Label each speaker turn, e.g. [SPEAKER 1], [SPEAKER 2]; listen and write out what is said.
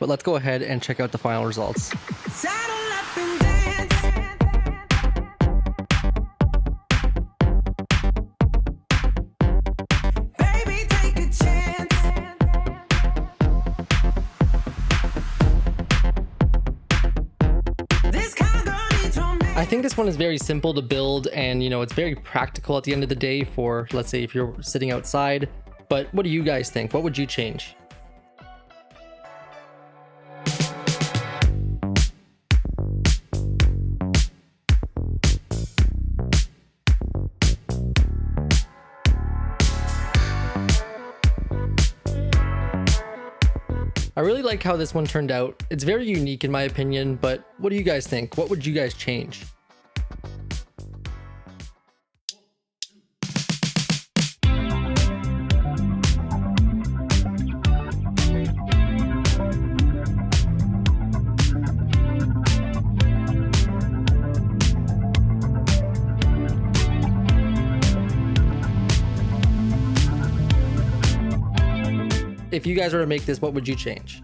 [SPEAKER 1] but let's go ahead and check out the final results.
[SPEAKER 2] Saddle up and dance. Baby, take a chance. This kind of girl needs romance.
[SPEAKER 1] I think this one is very simple to build, and it's very practical at the end of the day for, let's say, if you're sitting outside. But what do you guys think? What would you change? I really like how this one turned out. It's very unique in my opinion, but what do you guys think? What would you guys change? If you guys were to make this, what would you change?